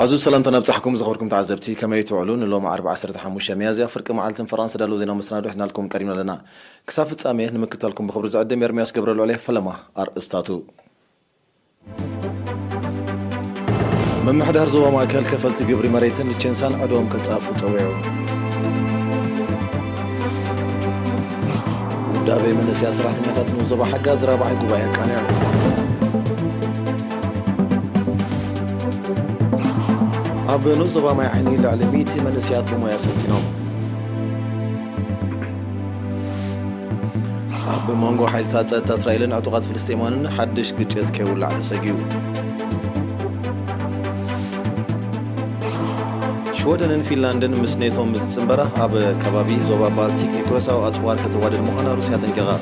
عزو السلام تنبتحكم زخوركم تعزبتي كما يتعلون اللهم 14 ميازيا فرق معلتن فرنسا دالو زينا مسنادو احنا لكم كريمنا لنا كسافة ساميه نمكتلكم بخبر زعدم يرمياس قبرلو عليه فلما استاتو من محدار زوا ماكل كفلت قبري مريتن لتشنسان عدوهم كتصافو طويعو دابي من السياسة راح تنتات نوزبا حقا زرابعي قبايا كانيعو أب نوزبا ما يعني لعلميتي من السياسة بمويا سنتينوم أب مانغو حيلتات إسرائيل اعتقاد فلسطينيين حدش قجت كيول على سجيو شودن فنلندن مسنيتهم مزسنبرة أب كبابي زوبا بالتيك نيكروسا وأطوار كتواد المخانة روسيا تنجغا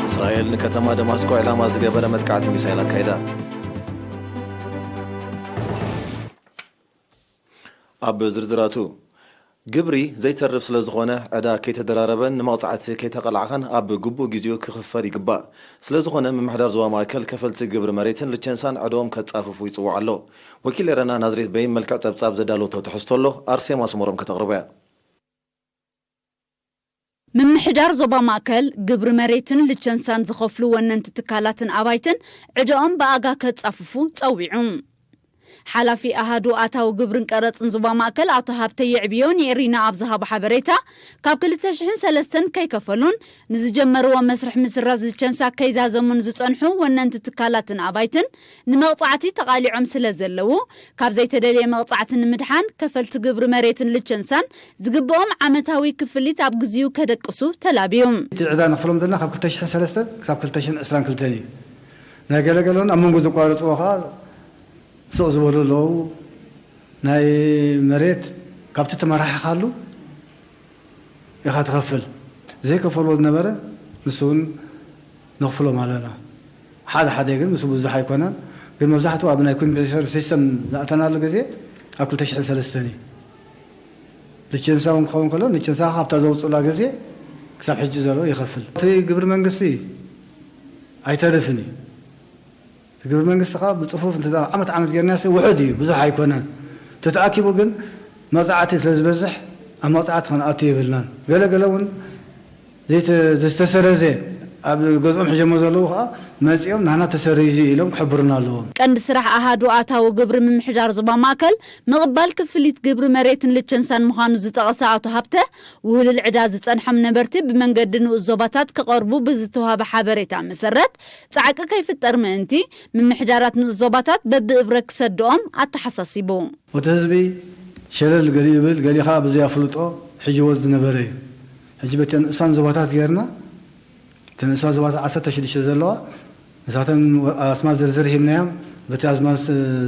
إسرائيل نكتما دماسكو إعلام زغبرة مدكعة ميسايلا كايدا أب زرزراتو قبري زي ترف سلازغونه عدا كي تدراربن نماطعت كي تقلعخن أب قبو جزيو كخفر يقبا سلازغونه من محضر زوا مايكل كفلت قبر مريتن لتشنسان عدوهم كتصاففو يصوع له وكيل رنا نازريت بين ملكع تبصاب زدالو تحستله أرسي ما سمورم كتغربيا من محضر زوا مايكل قبر مريتن لتشنسان زخفلو ونن تتكالاتن أبايتن عدوهم بأغا كتصاففو تصوعون حلافي أهادو آتاو قبرن كارتن زبا ماكل آتو هابتي يعبيون يرينا عبزها بحبريتا كاب كل تشحن سلستن كي كفلون نزجمروا مسرح مسراز لتشنسا كي زازمون زتنحو وننت تكالاتن أبايتن نمغطعتي تقالي عمسلا زلو كاب زي تدالي مغطعتن مدحان كفلت قبر مريتن لتشنسان زقبهم عمتاوي كفلي تابقزيو كدقسو تلابيهم تعدان فلوم دلنا كاب كل تشحن سلستن كاب كل تشحن اسران كل تاني ناقلقلون أمون قدو قارت وخا سوق زبولو لو ناي مريت كابتن تمرح خالو يخات غفل زي كفلوا النبرة مسون نغفلوا معلنا حدا يقول مسون بزح يكونن قل مزحته أبنا يكون بيشر سيستم لا تنال الجزء أكل تشحن سلستاني لتشنساهم خون كلهم لتشنسا حبت زوج ولا جزء كسب حج زلوا يخفل تي قبر منقصي أي تعرفني قبل ما نقصها بتصفوف انت عمت عمل جرناس وحدي بزح يكونن تتاكبوا قل مطعتي لازبزح اما طعت خن اتي بلنا قالون زيت تستسرزي اب غزم حجمو زلوها مصيوم نحنا تسريزي لهم خبرنا لهم كند سراح اهادو اتاو قبر من محجار زبا ماكل مقبال كفليت قبر مريتن لتشنسان مخانو زتقساعتو هبته وهل العداز تصنحم نبرتي بمنقدن الزوباتات كقربو بزتوها بحبريتا مسرت صعق كيف الترمنتي من محجارات الزوباتات ببرك سدوم اتحساسيبو وتهزبي شلل قريبل قالي خا بزي افلطو حجي وزد نبري حجبتن انسان زوباتات غيرنا تنسى زوات عسات تشديش زلوا زاتن اسماء زرزر همناهم بتازماس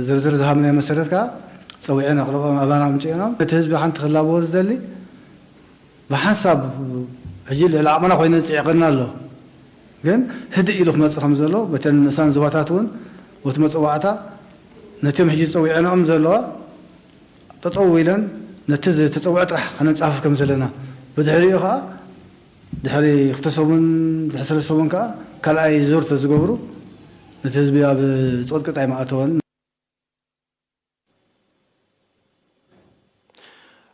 زرزر زهمنا مسرتك صويعنا قرقا ابانا مجينا بتهزب حنت خلابو زدلي بحسب اجي العمنا خوينا تعقنا له كن هدئ له مصخم زلو بتن انسان زواتاتون وتمصواعتا نتم حجي صويعنا ام زلوا تطويلا نتز تطوعت راح نصافف كم زلنا بدحريخا دحري اختصبون دحسر الصبون كالاي زورت زغبرو نتزبيا بصوت قطعي معاتون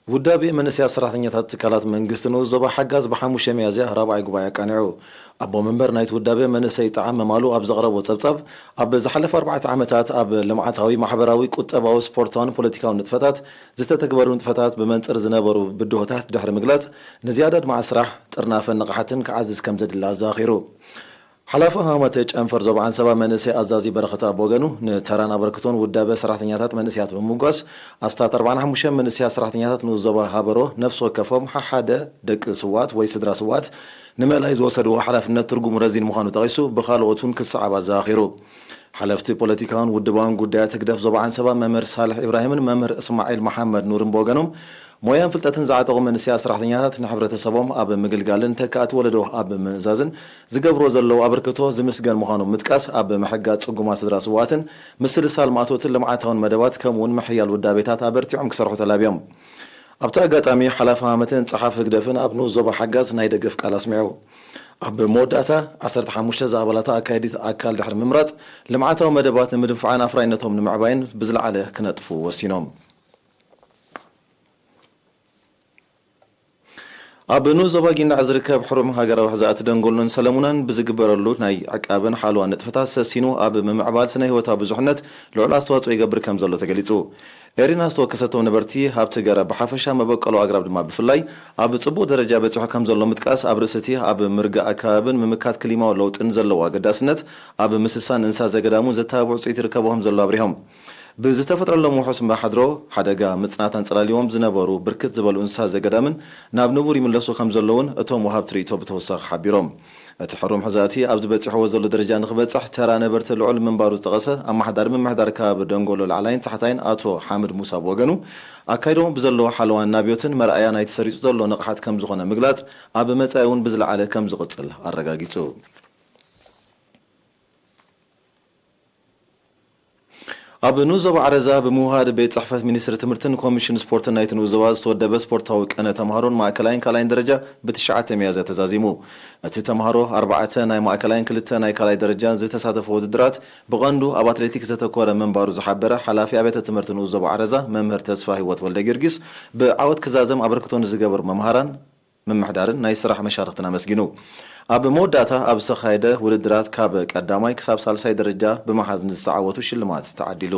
ودابي من سياسة سرحتنيات كالات منقستنو زبا حقاز بحاموش ميازيا رابعي قبايا كانعو أبو منبر نايت ودابي من سيطعام مالو أب زغرب وطبطب أب زحلف 4 عامتات أب لمعاتاوي محبراوي كتباو سبورتان بوليتيكاو نتفتات زيستا تكبرو نتفتات بمنصر زنابرو بدوهتات دحر مقلات نزيادة مع سراح ترنافن نقحتن كعزز كمزد الله زاخيرو حلافة هامتج أنفر زبعان سبا منسي أزازي برخطة بوغنو نتران أبركتون ودابة سرحتنياتات منسيات بموغاس أستات 4 منسيات سرحتنياتات نوزبا هابرو نفسو كفهم ححادة دك سوات ويسدرا سوات نمالايز وصدوا حلافنا ترقو مرزين مخانو تغيسو بخالوتون كالصعب الزاخرو حلفتي بوليتيكان ودبان قدايا تقدف زبعان سبا ممر صالح إبراهيم ممر إسماعيل محمد نورن بوغنوم مويان فلتاتن زعاتو من سياسة رحتنيات نحبرة سبام أب مقلقالن تكات ولدوه أب منزازن زقبرو زلو أبركتو زمسقان مخانو متكاس أب محقات سقوما سدرا سواتن مثل سالماتوتن لمعاتون مدوات كمون محيال ودابيتات أبرتيعم كسرحو تلابيوم أبتا قاتامي حلافها متن صحاف قدفن أبنو زوبا حقاز نايدقف كالا سمعو ኣብ መወዳእታ 15 ዘኣባላታ ኣካይዲት ኣካል ድሕሪ ምምራጽ ልምዓታዊ መደባት ንምድንፋዕን ኣፍራይነቶም ንምዕባይን ብዝለዓለ ክነጥፉ ወሲኖም ኣብ ዞባ ጊንዳዕ ዝርከብ ሕሩም ሃገራዊ ሕዛእቲ ደንጎሎን ሰለሙናን ብዝግበረሉ ናይ ዕቃብን ሓልዋን ንጥፈታት ሰሲኑ ኣብ ምምዕባል ስነ ህይወታዊ ብዙሕነት ልዑል ኣስተዋፅኦ ይገብር ከም ዘሎ ተገሊጹ ኤሪና ዝተወከሰቶም ነበርቲ ሃብቲ ገረ ብሓፈሻ መበቀሉ ኣግራብ ድማ ብፍላይ ኣብ ጽቡቕ ደረጃ በፂሑ ከም ዘሎ ምጥቃስ ኣብ ርእስቲ ኣብ ምርጋእ ኣከባብን ምምካት ክሊማዊ ለውጥን ዘለዎ ኣገዳስነት ኣብ ምስሳን እንስሳ ዘገዳሙን ዘተባብዑ ውፅኢት ይርከብዎም ዘሎ ኣብሪሆም ብዝተፈጥረሎም ውሑስ ማሕድሮ ሓደጋ ምጽናታን ጽላሊዎም ዝነበሩ ብርክት ዝበሉ እንስሳ ዘገዳምን ናብ ንቡር ይምለሱ ከም ዘለውን እቶም ወሃብ ትርኢቶ ብተወሳኺ ሓቢሮም እቲ ሕሩም ሕዛእቲ ኣብ ዝበፂሕዎ ዘሎ ደረጃ ንኽበጽሕ ተራ ነበርቲ ልዑል ምንባሩ ዝጠቐሰ ኣማሕዳሪ ምምሕዳር ከባቢ ደንጎሎ ላዕላይን ታሕታይን ኣቶ ሓመድ ሙሳ ወገኑ ኣካይዶም ብዘለዎ ሓለዋን ናብዮትን መርኣያ ናይ ተሰሪጹ ዘሎ ንቕሓት ከም ዝኾነ ምግላጽ ኣብ መጻኢ እውን ብዝለዓለ ከም ዝቕጽል ኣረጋጊጹ ኣብ ዞባ ዓረዛ ብምውሃድ ቤት ጽሕፈት ሚኒስትሪ ትምህርትን ኮሚሽን ስፖርትን ናይቲ ዞባ ዝተወደበ ስፖርታዊ ቀነ ተምሃሮን ማእከላይን ካልኣይን ደረጃ ብ9 ሚያዝያ ተዛዚሙ እቲ ተምሃሮ 4 ናይ ማእከላይን 2 ናይ ካልኣይ ደረጃን ዝተሳተፉ ውድድራት ብቐንዱ ኣብ ኣትሌቲክስ ዘተኮረ መንባሩ ዝሓበረ ሓላፊ ኣቤተ ትምህርቲ ዞባ ዓረዛ መምህር ተስፋ ህይወት ወልደ ጊዮርጊስ ብዓወት ክዛዘም ኣበርክቶን ዝገበሩ መምሃራን ምምሕዳርን ናይ ስራሕ መሻርክትን ኣመስጊኑ ኣብ መወዳእታ ኣብ ዝተኻየደ ውድድራት ካብ ቀዳማይ ክሳብ ሳልሳይ ደረጃ ብመሓዝ ንዝተዓወቱ ሽልማት ተዓዲሉ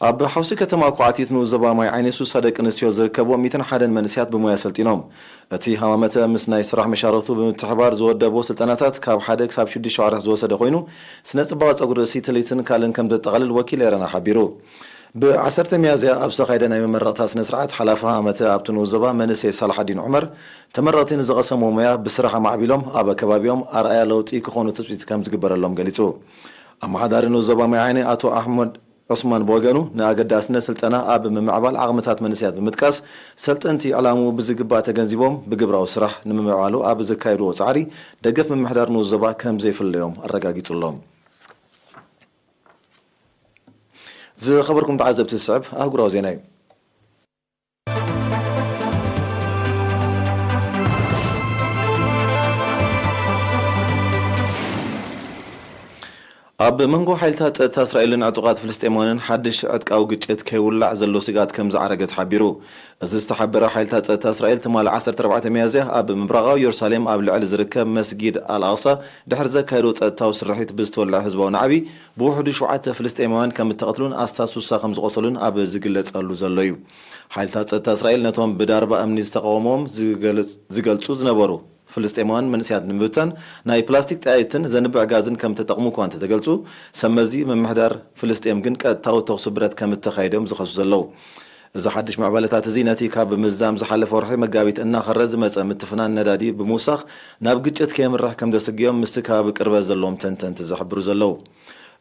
ኣብ ሓውሲ ከተማ ኳዕቲት ንዞባ ማይ ዓይኒ ሱሳ ደቂ ኣንስትዮ ዝርከቦም 101 መንስያት ብሞያ ሰልጢኖም እቲ ሃዋመተ ምስ ናይ ስራሕ መሻርክቱ ብምትሕባር ዝወደቦ ስልጠናታት ካብ 1 ክሳብ 6 ወርሒ ዝወሰደ ኮይኑ ስነ ጽባቐ ጸጉሪ ርእሲ ትልኢትን ካልእን ከም ዘጠቓልል ወኪል ኤረና ሓቢሩ ب10 ميازيا ኣብ ዝተኻየደ ናይ መመረቕታ ስነ ስርዓት ሓላፊ ሃመተ ኣብቲ ንዞባ መንእሰይ ሳልሓዲን ዑመር ተመረቕቲ ንዝቐሰሙ ሞያ ብስራሕ ማዕቢሎም ኣብ ከባቢኦም ኣርኣያ ለውጢ ክኾኑ ትፅቢት ከም ዝግበረሎም ገሊጹ ኣማሓዳሪ ንዞባ ማይ ዓይኒ ኣቶ ኣሕመድ ዑስማን በወገኑ ንኣገዳስነት ስልጠና ኣብ ምምዕባል ዓቕምታት መንእሰያት ብምጥቃስ ሰልጠንቲ ዕላሙ ብዝግባእ ተገንዚቦም ብግብራዊ ስራሕ ንምምዕባሉ ኣብ ዝካየድዎ ፃዕሪ ደገፍ ምምሕዳር ንዞባ ከም ዘይፍለዮም ኣረጋጊጹሎም خبركم تعذبت الصعب أقرأ زيناي ኣብ መንጎ ሓይልታት ጸጥታ እስራኤልን ዕጡቃት ፍልስጤማውያንን ሓድሽ ዕጥቃዊ ግጭት ከይውላዕ ዘሎ ስጋት ከም ዝዓረገ ተሓቢሩ እዚ ዝተሓበረ ሓይልታት ጸጥታ እስራኤል ትማል 14 ሚያዝያ ኣብ ምብራቃዊ ኢየሩሳሌም ኣብ ልዕሊ ዝርከብ መስጊድ አልአቅሳ ድሕሪ ዘካየዶ ጸጥታዊ ስርሒት ብዝተወልዐ ህዝባዊ ናዕቢ ብውሕዱ 7 ፍልስጤማውያን ከም ተቐትሉን ኣስታት 60 ከም ዝቆሰሉን ኣብ ዝግለጸሉ ዘሎ እዩ ሓይልታት ጸጥታ እስራኤል ነቶም ብዳርባ እምኒ ዝተቃወሞም ዝገልጹ ዝነበሩ فلسطينيان منسيات نمبتن ناي بلاستيك تايتن زنبع غازن كم تطقمو كوانت تገልጹ سمزي ممحدار فلسطين ግን ቀጥታው ተኹስ ብረት ከም ተኻይዶም ዝኸሱ ዘለው እዚ ሓድሽ ማዕባለታት ዚነቲ ካብ ምዛም ዝሓለፈ ወርሒ መጋቢት እና خرز መጸ ምትፍናን ነዳዲ ብሙሳኽ ናብ ግጭት ከመራሕ ከም ደስግዮም ምስትካብ ቅርበት ዘለዎም ተንተንት ዝሕብሩ ዘለው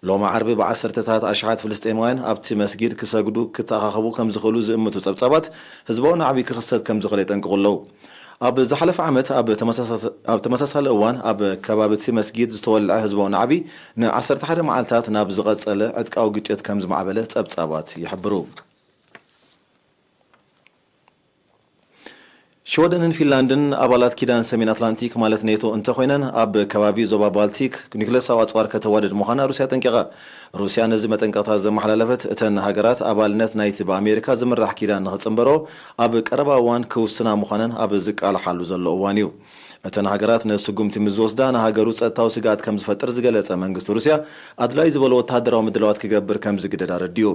ሎማ ዓርቢ ብ10ታት ኣሽሓት ፍልስጤማውያን ኣብቲ መስጊድ ክሰግዱ ክተኻኸቡ ከም ዝኽእሉ ዝእምቱ ጸብጻባት ህዝባዊ ናዕቢ ክኽሰት ከም ዝኽእል ይጠንቅቁለው ኣብ ዝሓለፈ ዓመት ኣብ ተመሳሳሊ እዋን ኣብ ከባቢቲ መስጊድ ዝተወልዐ ህዝባዊ ናዕቢ ን11 መዓልታት ናብ ዝቐጸለ ዕጥቃዊ ግጭት ከም ዝማዕበለ ጸብጻባት ይሕብሩ شودن فنلاندن أبالات كيدان سمين أتلانتيك مالت نيتو انت خوينن أب كبابي زوبا بالتيك نيكلاس أواتوار كتوادد مخانا روسيا تنكغا روسيا نزمة تنكغا زمحلالفت اتن هاجرات أبالنت نايت بأمريكا زمر راح كيدان نغتنبرو أب كربا وان كوسنا مخانن أب زك على حلو زلو وانيو اتن هاجرات نسقومتي مزوسدان هاجرو ጸጥታው ስጋት ከም ዝፈጥር ዝገለጸ መንግስት ሩስያ አድላይ ዝበለ ወታደራዊ ምድላዋት ክገብር ከም ዝግደድ አረድዩ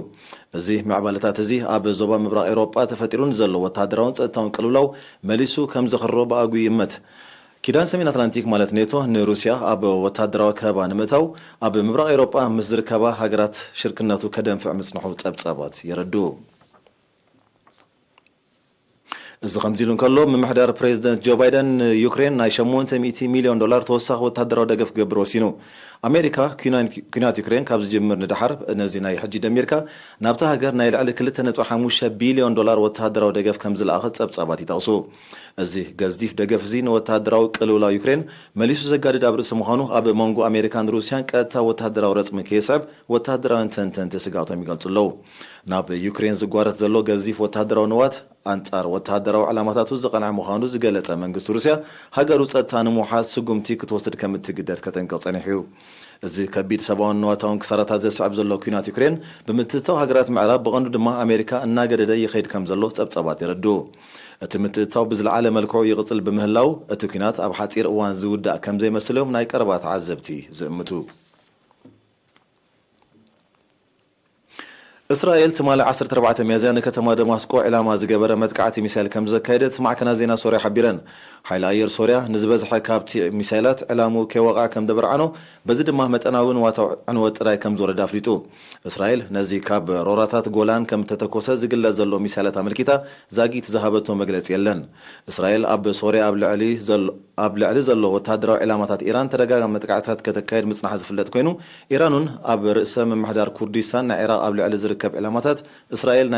እዚ ማዕባለታት እዚ ኣብ ዞባ ምብራቅ ኤውሮጳ ተፈጢሩን ዘሎ ወታደራውን ጸጥታውን ቅልውላው መሊሱ ከም ዝኽሮ በአጉ ይመት ኪዳን ሰሜን አትላንቲክ ማለት ኔቶ ንሩስያ ኣብ ወታደራዊ ከባ ንምእታው ኣብ ምብራቅ ኤውሮጳ ምስ ዝርከባ ሃገራት ሽርክነቱ ከደንፍዕ ምጽንሑ ጸብጻባት ይረዱ إذا خمسين كله من محضر بريزيدنت جو بايدن يوكرين ناي $800 مليون توسخ وتهدروا دقف قبروسينو ኣሜሪካ ኩናት ዩክሬን ካብ ዝጅምር ንድሓር ነዚ ናይ ሕጂ ደሚርካ ናብታ ሃገር ናይ ልዕሊ 2.5 ቢልዮን ዶላር ወተሃደራዊ ደገፍ ከም ዝለኣኸ ጸብጻባት ይጠቕሱ እዚ ገዝዲፍ ደገፍ እዚ ንወተሃደራዊ ቅልውላው ዩክሬን መሊሱ ዘጋድድ ኣብ ርእሲ ምዃኑ ኣብ መንጎ ኣሜሪካን ሩስያን ቀጥታ ወተሃደራዊ ረጽሚ ከይስዕብ ወተሃደራውያን ተንተንቲ ስጋቶም ይገልጹ ኣለዉ ናብ ዩክሬን ዝጓረት ዘሎ ገዚፍ ወተሃደራዊ ንዋት አንጻር ወተሃደራዊ ዓላማታቱ ዝቐንዐ ምዃኑ ዝገለጸ መንግስቲ ሩስያ ሃገሩ ጸጥታ ንምውሓዝ ስጉምቲ ክትወስድ ከም እትግደድ ከጠንቅቕ ጸኒሑ እዚ ከቢድ ሰብኣውን ንዋታውን ክሳራታት ዘስዕብ ዘሎ ኩናት ዩክሬን ብምትእታው ሃገራት ምዕራብ ብቐንዱ ድማ ኣሜሪካ እናገደደ ይኸይድ ከም ዘሎ ጸብጻባት ይረድኡ እቲ ምትእታው ብዝለዓለ መልክዑ ይቕጽል ብምህላው እቲ ኩናት ኣብ ሓጺር እዋን ዝውዳእ ከም ዘይመስሎም ናይ ቀረባ ተዓዘብቲ ዝእምቱ እስራኤል ትማሊ 14 ሚያዝያ ንከተማ ደማስቆ ዕላማ ዝገበረ መጥቃዕቲ ሚሳይል ከም ዘካየደት ማዕከናት ዜና ሶርያ ሓቢረን ሓይሊ ኣየር ሶርያ ንዝበዝሐ ካብቲ ሚሳይላት ዕላሙ ከይወቕዓ ከም ደበርዓኖ በዚ ድማ መጠናዊ ንዋታዊ ዕንወት ጥራይ ከም ዝወረደ ኣፍሊጡ እስራኤል ነዚ ካብ ሮራታት ጎላን ከም ተተኮሰ ዝግለጽ ዘሎ ሚሳይላት ኣመልኪታ ዛጊት ዝሃበቶ መግለጺ የለን እስራኤል ኣብ ሶርያ ኣብ ልዕሊ ዘሎ ወተሃደራዊ ዕላማታት ኢራን ተደጋጋሚ መጥቃዕትታት ከተካየድ ምጽናሕ ዝፍለጥ ኮይኑ ኢራኑን ኣብ ርእሰ ምምሕዳር ኩርዲስታን ናይ ኢራቅ ኣብ ልዕሊ ዝርከብ ዕላማታት እስራኤል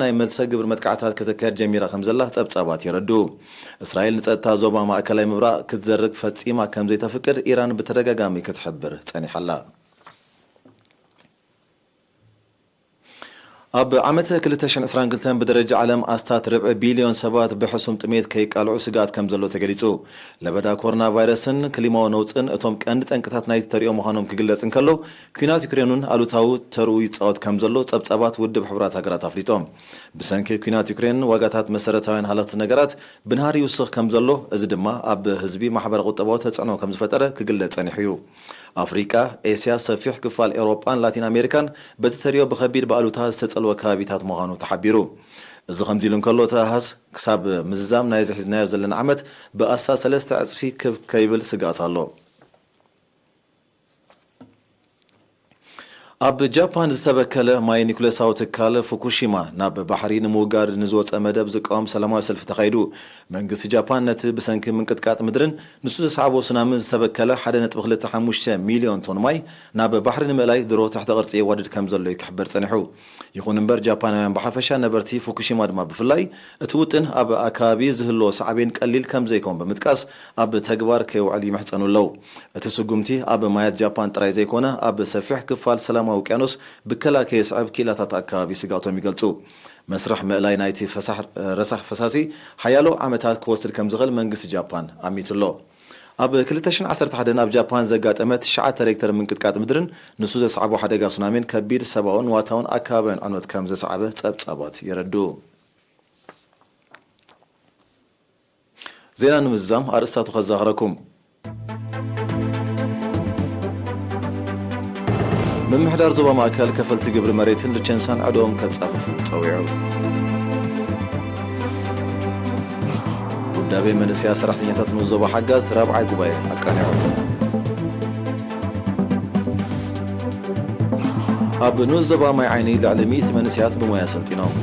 ናይ መልሰ ግብሪ መጥቃዕትታት ከተካየድ ጀሚራ ከም ዘላ ጸብጻባት ይረድኡ እስራኤል ንጸጥታ ዞባ ማእከላይ ምብራቅ ክትዘርግ ፈጺማ ከም ዘይተፍቅድ ኢራን ብተደጋጋሚ ክትሕብር ጸኒሓላ ኣብ ዓመት 2022 ብደረጃ ዓለም ኣስታት ርብዒ ቢልዮን ሰባት ብሕሱም ጥሜት ከይቃልዑ ስጋት ከም ዘሎ ተገሊጹ ለበዳ ኮሮና ቫይረስን ክሊማዊ ነውፅን እቶም ቀንዲ ጠንቅታት ናይቲ ተሪኦ ምዃኖም ክግለጽ እንከሎ ኩናት ዩክሬንን ኣሉታዊ ተርኡ ይጻወት ከም ዘሎ ጸብጻባት ውድብ ሕብራት ሃገራት ኣፍሊጦም ብሰንኪ ኩናት ዩክሬን ዋጋታት መሰረታውያን ሃለኽቲ ነገራት ብንሃር ይውስኽ ከም ዘሎ እዚ ድማ ኣብ ህዝቢ ማሕበረ ቁጠባዊ ተጽዕኖ ከም ዝፈጠረ ክግለጽ ጸኒሑ እዩ ኣፍሪቃ ኤስያ ሰፊሕ ክፋል ኤውሮጳን ላቲን ኣሜሪካን በቲ ተሪኦ ብኸቢድ በኣሉታ ዝተጸልወ ከባቢታት ምዃኑ ተሓቢሩ እዚ ከምዚ ኢሉ እንከሎ ተሃስ ክሳብ ምዝዛም ናይ ዝሒዝናዮ ዘለና ዓመት ብኣስታት 3 ዕጽፊ ከይብል ስጋት ኣሎ ኣብ ጃፓን ዝተበከለ ማይ ኒኩሌሳዊ ትካል ፉኩሺማ ናብ ባሕሪ ንምውጋድ ንዝወፀ መደብ ዝቃወም ሰላማዊ ሰልፊ ተኻይዱ መንግስቲ ጃፓን ነቲ ብሰንኪ ምንቅጥቃጥ ምድርን ንሱ ዘሰዓቦ ሱናምን ዝተበከለ 1.25 ሚልዮን ቶን ማይ ናብ ባሕሪ ንምእላይ ድሮ ታሕቲ ቅርጺ የዋድድ ከም ዘሎ ይክሕበር ጸኒሑ ይኹን እምበር ጃፓናውያን ብሓፈሻ ነበርቲ ፉኩሺማ ድማ ብፍላይ እቲ ውጥን ኣብ ኣካባቢ ዝህልዎ ሳዕቤን ቀሊል ከም ዘይኮን ብምጥቃስ ኣብ ተግባር ከይውዕል ይምሕፀኑ ኣለው እቲ ስጉምቲ ኣብ ማያት ጃፓን ጥራይ ዘይኮነ ኣብ ሰፊሕ ክፋል ሰላማዊ ውቅያኖስ ብከላከይ የስዕብ ኪላታት ኣካባቢ ስጋቶም ይገልጹ መስርሕ ምእላይ ናይቲ ረሳሕ ፈሳሲ ሓያሎ ዓመታት ክወስድ ከም ዝኽእል መንግስቲ ጃፓን ኣሚቱሎ ኣብ 2011 ኣብ ጃፓን ዘጋጠመ 9 ሬክተር ምንቅጥቃጥ ምድርን ንሱ ዘስዓቦ ሓደጋ ሱናሚን ከቢድ ሰብኣውን ዋታውን ኣካባቢያን ዕንወት ከም ዘስዓበ ጸብጻባት ይረድኡ ዜና ንምዝዛም ኣርእስታቱ ከዘኻኽረኩም ምምሕዳር ዞባ ማእከል ከፈልቲ ግብሪ መሬትን ልቸንሳን ዕድኦም ከጻፍፉ ጸዊዑ ጉዳቤ መንስያ ሰራሕተኛታት ንዞባ ሓጋዝ ራብዓይ ጉባኤ ኣቃኒዑ ኣብ ንዞባ ማይ ዓይኒ ልዕሊ 100 መንስያት ብሞያ ሰልጢኖም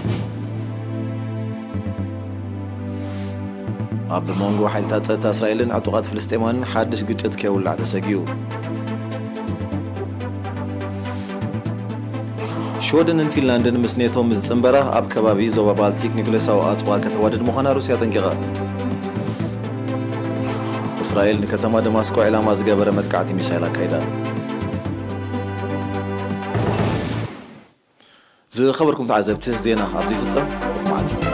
ኣብ መንጎ ሓይልታት ጸጥታ እስራኤልን ዕጡቓት ፍልስጤማውያንን ሓድሽ ግጭት ከይውላዕ ተሰጊዩ ሽወደንን ፊንላንድን ምስ ኔቶ ምዝጽንበራ ኣብ ከባቢ ዞባ ባልቲክ ኒኩሌሳዊ ኣጽዋር ከተዋድድ ምዃና ሩስያ ጠንቂቓ እስራኤል ንከተማ ደማስቆ ዕላማ ዝገበረ መጥቃዕቲ ሚሳይል ኣካይዳ ዝኸበርኩም ተዓዘብቲ ዜና ኣብዚ ፍጸም መዓልቲ